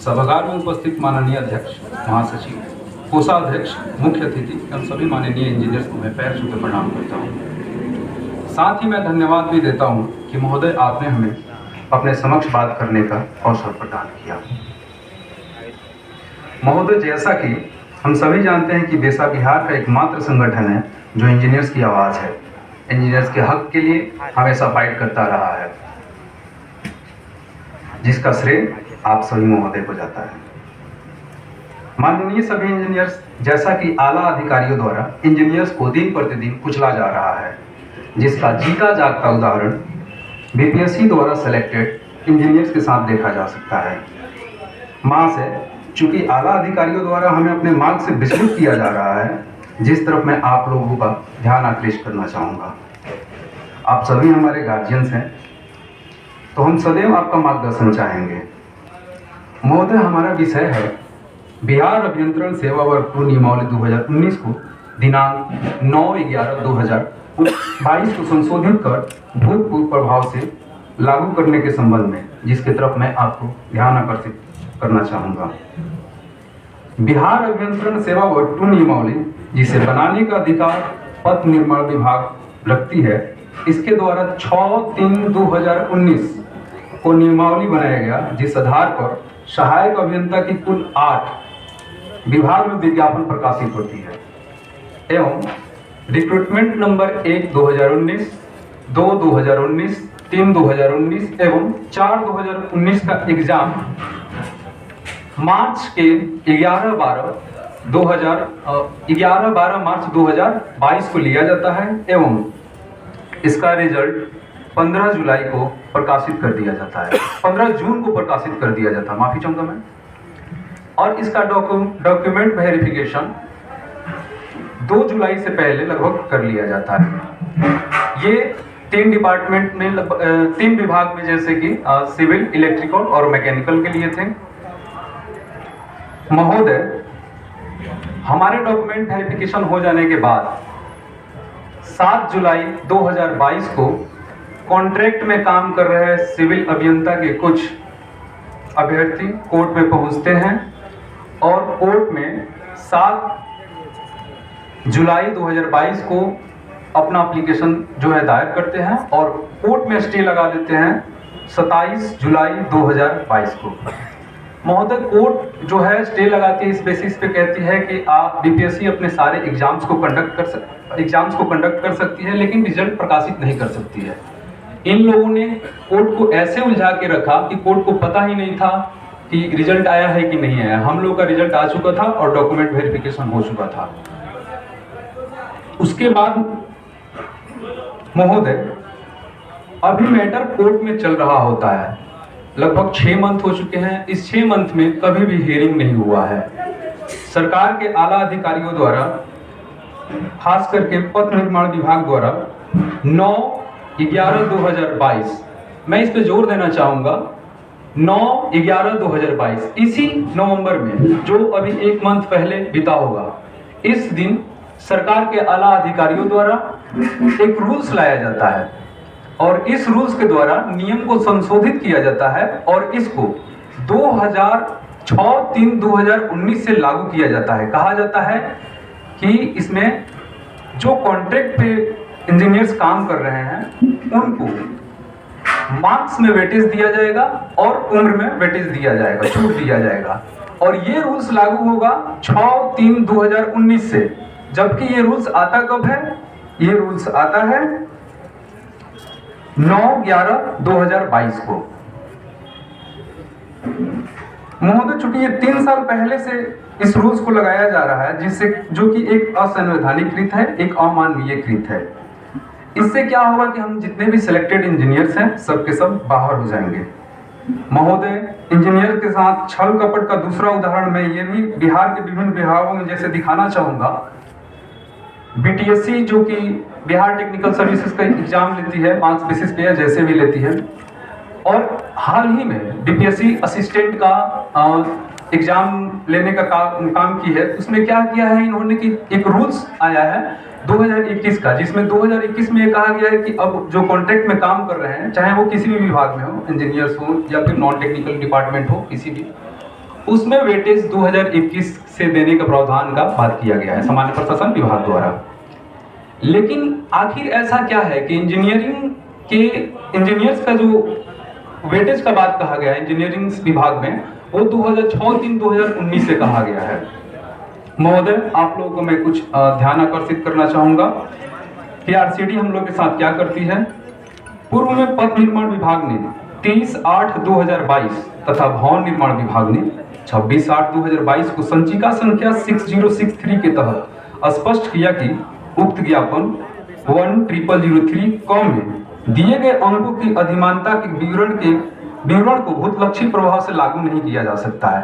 सभागार में उपस्थित माननीय अध्यक्ष, महासचिव, कोषाध्यक्ष, मुख्य अतिथि एवं सभी माननीय इंजीनियर्स को मैं पैर छूकर प्रणाम करता हूँ। साथ ही मैं धन्यवाद भी देता हूँ कि महोदय आपने हमें अपने समक्ष बात करने का अवसर प्रदान किया। महोदय, जैसा कि हम सभी जानते हैं कि बेसा बिहार का एकमात्र संगठन है जो इंजीनियर्स की आवाज़ है, इंजीनियर्स के हक के लिए हमेशा फाइट करता रहा है, जिसका श्रेय आप सभी महोदय को जाता है। माननीय सभी इंजीनियर्स, जैसा कि आला अधिकारियों द्वारा इंजीनियर्स को दिन प्रतिदिन कुचला जा रहा है, जिसका जीता जागता उदाहरण बीपीएससी द्वारा सेलेक्टेड इंजीनियर्स के साथ देखा जा सकता है। महाशय, चूंकि आला अधिकारियों द्वारा हमें अपने मार्ग से विचलित किया जा रहा है, जिस तरफ मैं आप लोगों का ध्यान आकृष्ट करना चाहूँगा। आप सभी हमारे गार्जियंस हैं, तो हम सदैव आपका मार्गदर्शन चाहेंगे। महोदय, हमारा विषय है बिहार अभियंत्रण सेवा वर्ग 2 नियमावली 2019 को दिनांक 9/11/2022 को संशोधित कर भूतपूर्व प्रभाव से लागू करने के संबंध में, जिसकी तरफ मैं आपको ध्यान आकर्षित करना चाहूँगा। बिहार अभियंत्रण सेवा वर्ग 2 नियमावली, जिसे बनाने का अधिकार पथ निर्माण विभाग रखती है, इसके द्वारा 6/3/2019 को नियमावली बनाया गया, जिस आधार पर सहायक अभियंता की कुल 8 विभाग में विज्ञापन प्रकाशित होती है एवं रिक्रूटमेंट नंबर 1/2019, 2/2019, 3/2019 एवं 4/2019 का एग्जाम मार्च के 11/12 मार्च 2022 को लिया जाता है एवं इसका रिजल्ट 15 जुलाई को प्रकाशित कर दिया जाता है, 15 जून को प्रकाशित कर दिया जाता है, माफी चाहूंगा मैं। और इसका डॉक्यूमेंट वेरिफिकेशन 2 जुलाई से पहले लगभग कर लिया जाता है। ये 3 डिपार्टमेंट में 3 विभाग में, जैसे कि सिविल, इलेक्ट्रिकल और मैकेनिकल के लिए थे। महोदय, हमारे डॉक्यूमेंट वेरिफिकेशन हो जाने के बाद 7 जुलाई 2022 को कॉन्ट्रैक्ट में काम कर रहे सिविल अभियंता के कुछ अभ्यर्थी कोर्ट में पहुंचते हैं और कोर्ट में 7 जुलाई 2022 को अपना एप्लीकेशन जो है दायर करते हैं और कोर्ट में स्टे लगा देते हैं 27 जुलाई 2022 को। महोदय, कोर्ट जो है स्टे लगाती है, इस बेसिस पे कहती है कि आप बीपीएससी अपने सारे एग्जाम्स को कंडक्ट कर सकती है, लेकिन रिजल्ट प्रकाशित नहीं कर सकती है। इन लोगों ने कोर्ट को ऐसे उलझा के रखा कि कोर्ट को पता ही नहीं था कि रिजल्ट आया है कि नहीं आया। हम लोग का रिजल्ट आ चुका था और डॉक्यूमेंट वेरिफिकेशन हो चुका था। उसके बाद महोदय, अभी मैटर कोर्ट में चल रहा होता है, लगभग 6 मंथ हो चुके हैं। इस 6 मंथ में कभी भी हियरिंग नहीं हुआ है। सरकार के आला अधिकारियों द्वारा, खास करके पथ निर्माण विभाग द्वारा 9/11/2022, मैं इस पे जोर देना चाहूंगा, 9/11/2022, इसी नवंबर में जो अभी 1 मंथ पहले बीता होगा, इस दिन सरकार के आला अधिकारियों द्वारा एक रूल्स लाया जाता है और इस रूल्स के द्वारा नियम को संशोधित किया जाता है और इसको 6/3/2019 से लागू किया जाता है। कहा जाता है कि इसमें जो कॉन्ट्रैक्ट पे इंजीनियर्स काम कर रहे हैं उनको मार्क्स में वेटेज दिया जाएगा और उम्र में वेटेज दिया जाएगा, छूट दिया जाएगा। और ये रूल्स लागू होगा 6/3/2019 से, जबकि ये रूल्स आता कब है? ये रूल्स आता है 9/11/2022 को। महोदय, चूंकि ये 3 साल पहले से इस रूल्स को लगाया जा रहा है, जिससे जो कि एक असंवैधानिक है, एक अमानवीयकृत है। इससे क्या होगा कि हम जितने भी सिलेक्टेड इंजीनियर्स हैं सबके सब बाहर हो जाएंगे। महोदय, इंजीनियर के साथ छल कपट का दूसरा उदाहरण मैं ये भी बिहार के विभिन्न विभागों में जैसे दिखाना चाहूंगा। बीटीएससी जो कि बिहार टेक्निकल सर्विसेज का एग्जाम लेती है, 5 बेसिस पे या जैसे भी लेती है, और हाल ही में बीपीएससी असिस्टेंट का एग्जाम लेने का काम की है। उसमें क्या किया है इन्होंने कि एक रूल्स आया है 2021 का, जिसमें 2021 में ये कहा गया है कि अब जो कॉन्ट्रैक्ट में काम कर रहे हैं, चाहे वो किसी भी विभाग में हो, इंजीनियर्स हो या फिर नॉन टेक्निकल डिपार्टमेंट हो, किसी भी, उसमें वेटेज 2021 से देने का प्रावधान का बात किया गया है सामान्य प्रशासन विभाग द्वारा। लेकिन आखिर ऐसा क्या है कि इंजीनियर्स का जो वेटेज का बात कहा गया है इंजीनियरिंग विभाग में, वो 2006-3-2019 से कहा गया है। महोदय, आप लोगों को मैं कुछ ध्यान आकर्षित करना चाहूंगा कि आरसीडी हम लोग के साथ क्या करती है। पूर्व में पथ निर्माण विभाग ने 30/8/2022 तथा भवन निर्माण विभाग ने 26/8/2022 को संचिका संख्या 6063 के तहत स्पष्ट किया कि उक्त ज्ञापन 10003 में दिए गए अंकों की अधिमानता के विवरण को भूतलक्षी प्रभाव से लागू नहीं किया जा सकता है।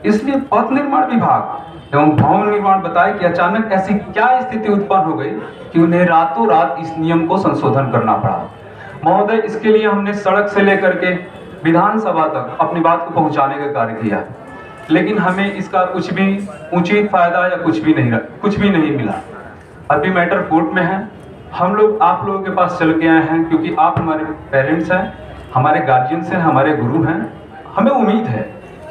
इसलिए पथ निर्माण विभाग एवं भवन निर्माण बताए कि अचानक ऐसी क्या स्थिति उत्पन्न हो गई कि उन्हें रातों रात इस नियम को संशोधन करना पड़ा। महोदय, इसके लिए हमने सड़क से लेकर के विधानसभा तक अपनी बात को पहुंचाने का कार्य किया, लेकिन हमें इसका कुछ भी उचित फायदा या कुछ भी नहीं मिला। अभी मैटर कोर्ट में है। हम लोग आप लोगों के पास चल के आए हैं क्योंकि आप हमारे पेरेंट्स हैं, हमारे गार्जियंस हैं, हमारे गुरु हैं। हमें उम्मीद है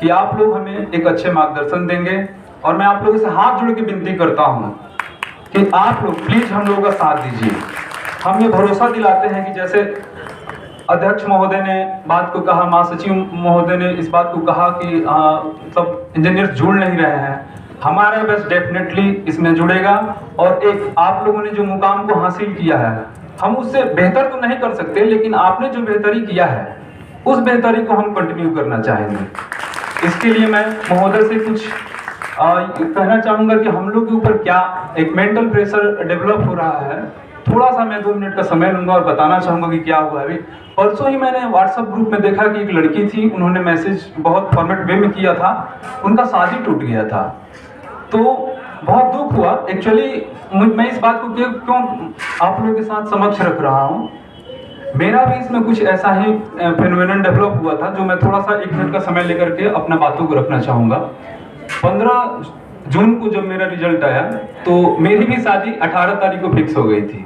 कि आप लोग हमें एक अच्छे मार्गदर्शन देंगे, और मैं आप लोगों से हाथ जोड़ के विनती करता हूं कि आप लोग प्लीज हम लोगों का साथ दीजिए। हम ये भरोसा दिलाते हैं कि जैसे अध्यक्ष महोदय ने बात को कहा, महासचिव महोदय ने इस बात को कहा कि सब इंजीनियर जुड़ नहीं रहे हैं, हमारा बस डेफिनेटली इसमें जुड़ेगा। और एक आप लोगों ने जो मुकाम को हासिल किया है, हम उससे बेहतर तो नहीं कर सकते, लेकिन आपने जो बेहतरी किया है उस बेहतरी को हम कंटिन्यू करना चाहेंगे। इसके लिए मैं महोदय से कुछ कहना चाहूंगा कि हम लोग के ऊपर क्या एक मेंटल प्रेशर डेवलप हो रहा है। थोड़ा सा मैं 2 मिनट का समय लूंगा और बताना चाहूंगा कि क्या हुआ। अभी परसों ही मैंने व्हाट्सएप ग्रुप में देखा कि एक लड़की थी, उन्होंने मैसेज बहुत फॉर्मेट वे में किया था, उनका शादी टूट गया था। तो बहुत दुख हुआ। एक्चुअली मैं इस बात को क्यों आप लोगों के साथ समक्ष रख रहा हूँ, मेरा भी इसमें कुछ ऐसा ही फेनोमेनन डेवलप हुआ था, जो मैं थोड़ा सा 1 मिनट का समय लेकर के अपना बातों को रखना चाहूँगा। 15 जून को जब मेरा रिजल्ट आया तो मेरी भी शादी 18 तारीख को फिक्स हो गई थी,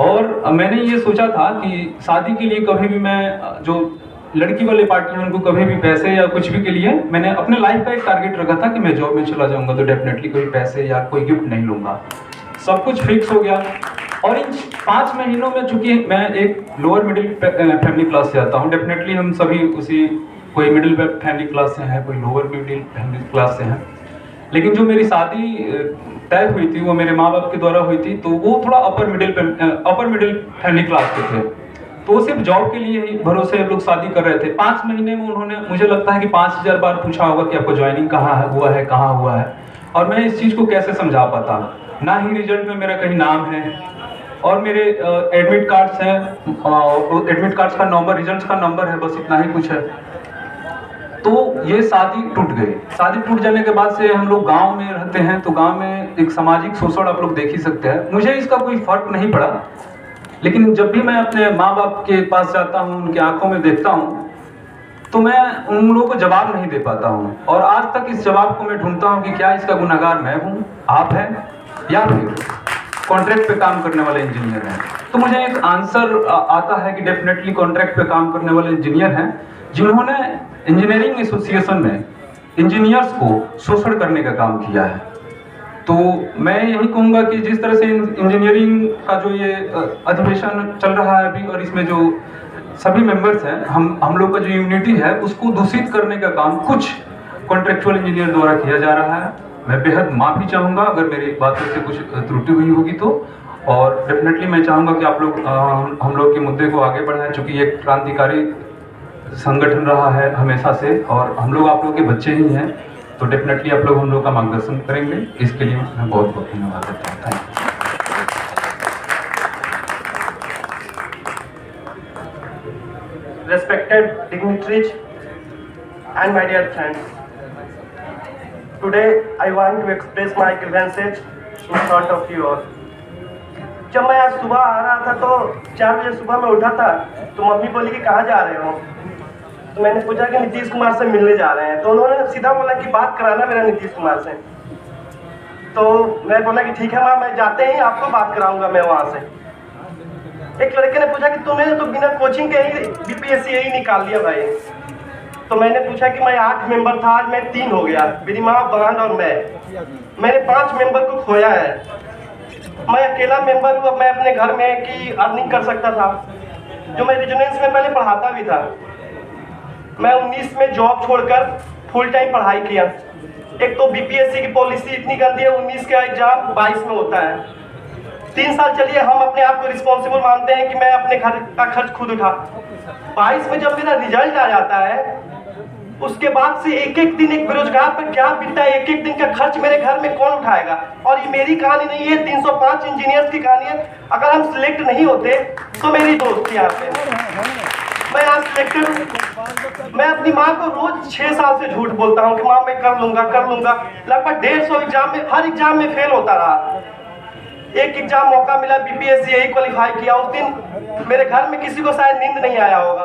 और मैंने ये सोचा था कि शादी के लिए कभी भी मैं जो लड़की वाले पार्टी है उनको कभी भी पैसे या कुछ भी के लिए मैंने अपने लाइफ का एक टारगेट रखा था कि मैं जॉब में चला जाऊंगा तो डेफिनेटली कोई पैसे या कोई गिफ्ट नहीं लूंगा। सब कुछ फिक्स हो गया, और इन 5 महीनों में चूंकि मैं एक लोअर मिडिल फैमिली क्लास से आता हूँ, डेफिनेटली हम सभी उसी कोई मिडिल फैमिली क्लास से हैं, कोई लोअर मिडिल फैमिली क्लास से हैं, लेकिन जो मेरी शादी तय हुई थी वो मेरे माँ बाप के द्वारा हुई थी, तो वो थोड़ा अपर मिडिल फैमिली क्लास के थे। तो सिर्फ जॉब के लिए ही भरोसे लोग शादी कर रहे थे। 5 महीने में उन्होंने, मुझे लगता है कि 5000 बार पूछा होगा कि आपको ज्वाइनिंग कहाँ हुआ है, और मैं इस चीज़ को कैसे समझा पाता। ना ही रिजल्ट में मेरा कहीं नाम है, और मेरे एडमिट कार्ड्स हैं, एडमिट कार्ड्स का नंबर, रिजल्ट का नंबर है, बस इतना ही कुछ है। तो ये शादी टूट गई। शादी टूट जाने के बाद से हम लोग गांव में रहते हैं, तो गांव में एक सामाजिक शोषण आप लोग देख ही सकते हैं। मुझे इसका कोई फर्क नहीं पड़ा, लेकिन जब भी मैं अपने माँ बाप के पास जाता हूँ, उनकी आंखों में देखता हूँ, तो मैं उन लोगों को जवाब नहीं दे पाता हूँ। और आज तक इस जवाब को मैं ढूंढता हूँ कि क्या इसका गुनहगार मैं हूँ, आप हैं, या फिर कॉन्ट्रैक्ट पे काम करने वाले इंजीनियर हैं। तो मुझे एक आंसर आता है कि डेफिनेटली कॉन्ट्रैक्ट पे काम करने वाले इंजीनियर हैं, जिन्होंने इंजीनियरिंग एसोसिएशन में इंजीनियर्स को शोषण करने का काम किया है। तो मैं यही कहूँगा कि जिस तरह से इंजीनियरिंग का जो ये अधिवेशन चल रहा है अभी, और इसमें जो सभी मेंबर्स हैं, हम लोग का जो यूनिटी है उसको दूषित करने का काम कुछ कॉन्ट्रेक्चुअल इंजीनियर द्वारा किया जा रहा है। मैं बेहद माफ़ी चाहूँगा अगर मेरी बातों से कुछ त्रुटि हुई होगी तो, और डेफिनेटली मैं चाहूँगा कि आप लोग हम लोग के मुद्दे को आगे बढ़ाएं, चूँकि एक क्रांतिकारी संगठन रहा है हमेशा से, और हम लोग आप लोग के बच्चे ही हैं, तो डेफिनेटली आप लोग हम लोग का मार्गदर्शन करेंगे। इसके लिए मैं बहुत बहुत धन्यवाद देता हूँ। Thank you. Respected dignitaries and my dear friends, today I want to express my grievances in front of you all. जब मैं आज सुबह आ रहा था तो 4 बजे सुबह में उठा था, तो मम्मी बोली कि कहाँ जा रहे हो, तो मैंने पूछा कि नीतीश कुमार से मिलने जा रहे हैं। तो उन्होंने सीधा बोला कि बात कराना मेरा नीतीश कुमार से। तो मैं बोला कि ठीक है माँ, मैं जाते ही आपको बात कराऊंगा मैं वहाँ से। एक लड़के ने पूछा कि तुम्हें तो बिना कोचिंग के ही बीपीएससी यही निकाल दिया भाई, तो मैंने पूछा कि मैं 8 मेंबर था, आज मैं 3 हो गया, मेरी माँ, बहन और मैंने 5 मेंबर को खोया है। मैं अकेला मेंबर हूँ। अब मैं अपने घर में की अर्निंग कर सकता था, जो मैं रेजिडेंस में पहले पढ़ाता भी था। मैं 19 में जॉब छोड़कर फुल टाइम पढ़ाई किया। एक तो बीपीएससी की पॉलिसी इतनी गंदी है, 19 का एग्जाम 22 में होता है। 3 साल चलिए हम अपने आप को रिस्पॉन्सिबल मानते हैं कि मैं अपने घर का खर्च खुद उठा। 22 में जब मेरा रिजल्ट आ जाता है, उसके बाद से एक एक दिन एक बेरोजगार पर क्या बीतता है, एक एक दिन का खर्च मेरे घर में कौन उठाएगा। और ये मेरी कहानी नहीं है, 305 इंजीनियर्स की कहानी है। अगर हम सिलेक्ट नहीं होते तो मेरी दोस्त थी यहाँ पे, मैं आज सिलेक्टेड हूँ। मैं अपनी माँ को रोज 6 साल से झूठ बोलता हूँ कि माँ मैं कर लूंगा। लगभग 150 एग्जाम में, हर एग्जाम में फेल होता रहा। एक एग्जाम मौका मिला, बीपीएससी, यही क्वालिफाई किया। उस दिन मेरे घर में किसी को शायद नींद नहीं आया होगा।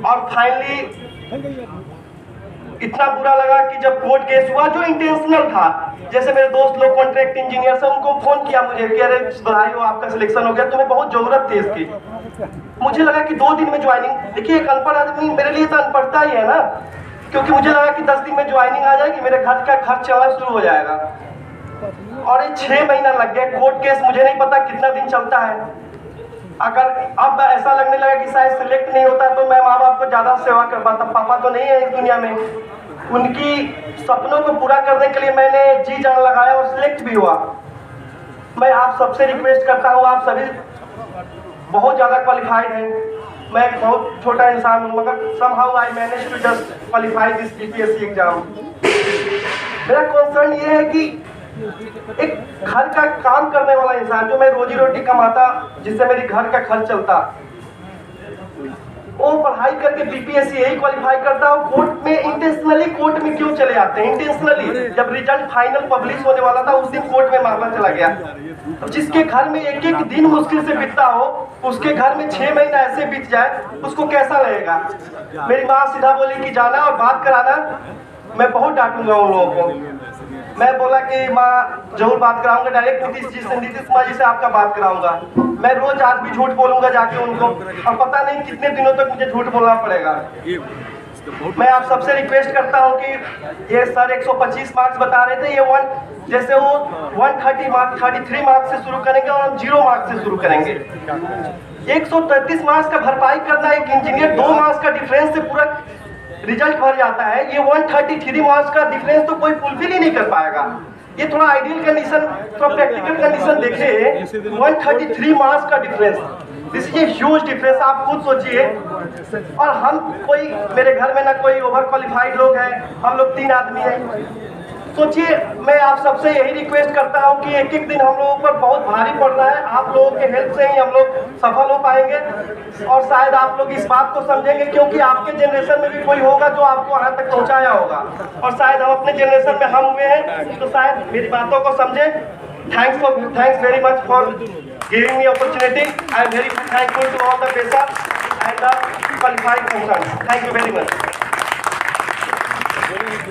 और फाइनली इतना बुरा लगा कि जब कोर्ट केस हुआ, जो इंटेंशनल था, जैसे मेरे दोस्त लोग कॉन्ट्रैक्ट इंजीनियर से, उनको फोन किया मुझे कि अरे बधाई हो, आपका सिलेक्शन हो गया, तुम्हें बहुत जरूरत थी इसकी। मुझे लगा कि 2 दिन में ज्वाइनिंग, देखिए एक अनपढ़ आदमी, मेरे लिए तो अनपढ़ता ही है ना, क्योंकि मुझे लगा कि 10 दिन में ज्वाइनिंग आ जाएगी, मेरे घर का खर्च चलना शुरू हो जाएगा। और ये 6 महीना लग गया। कोर्ट केस मुझे नहीं पता कितना दिन चलता है। अगर अब ऐसा लगने लगा कि शायद सिलेक्ट नहीं होता तो मैं माँ बाप को ज्यादा सेवा कर पाता। पापा तो नहीं है इस दुनिया में, उनकी सपनों को पूरा करने के लिए मैंने जी जान लगाया और सिलेक्ट भी हुआ। मैं आप सबसे रिक्वेस्ट करता हूँ, आप सभी बहुत ज्यादा क्वालिफाइड हैं, मैं एक बहुत छोटा इंसान हूँ, मगर somehow I managed to just qualify this BPSC exam. मेरा कंसर्न ये है कि एक घर का काम करने वाला इंसान, जो मैं रोजी रोटी कमाता, जिससे मेरी घर का खर्च चलता, वो पढ़ाई करके बीपीएससी यही क्वालिफाई करता हो। कोर्ट में इंटेंशनली, कोर्ट में क्यों चले आते हैं इंटेंशनली? जब रिजल्ट फाइनल पब्लिश होने वाला था, उस दिन कोर्ट में मामला चला गया। तो जिसके घर में एक एक दिन मुश्किल से बीतता हो, उसके घर में 6 महीना ऐसे बीत जाए, उसको कैसा लगेगा? मेरी माँ सीधा बोली कि जाना और बात कराना। मैं बहुत डांटूंगा उन लोगों को। मैं बोला कि माँ जरूर बात कराऊंगा, डायरेक्ट नीतीश कुमार जी से आपका बात कराऊंगा। मैं रोज आज भी झूठ बोलूंगा जाके उनको, और पता नहीं कितने दिनों तक मुझे झूठ बोलना पड़ेगा। मैं आप सबसे रिक्वेस्ट करता हूं कि ये सर 125 मार्क्स बता रहे थे, ये जैसे वो 130 मार्क्स, 33 मार्क्स से शुरू करेंगे और हम 0 मार्क्स से शुरू करेंगे। 133 मार्क्स का भरपाई करना, एक इंजीनियर 2 मार्क्स का डिफरेंस से पूरा रिजल्ट भर जाता है। ये 133 मार्क्स का डिफरेंस तो कोई फुलफिल ही नहीं कर पाएगा। ये थोड़ा आइडियल कंडीशन, थोड़ा प्रैक्टिकल कंडीशन देखे। 133 मार्क्स का difference, this is a huge difference, आप खुद सोचिए। और हम कोई, मेरे घर में ना कोई ओवर क्वालिफाइड लोग हैं, हम लोग 3 आदमी हैं। सोचिए, मैं आप सबसे यही रिक्वेस्ट करता हूं कि एक एक दिन हम लोगों पर बहुत भारी पड़ रहा है। आप लोगों के हेल्प से ही हम लोग सफल हो पाएंगे, और शायद आप लोग इस बात को समझेंगे, क्योंकि आपके जनरेशन में भी कोई होगा जो आपको यहाँ तक पहुँचाया होगा, और शायद हम अपने जनरेशन में हम हुए हैं, तो शायद मेरी बातों को समझे। Thanks very much for giving me opportunity. I am very thankful to all the पेशा and the qualified persons. Thank you very much.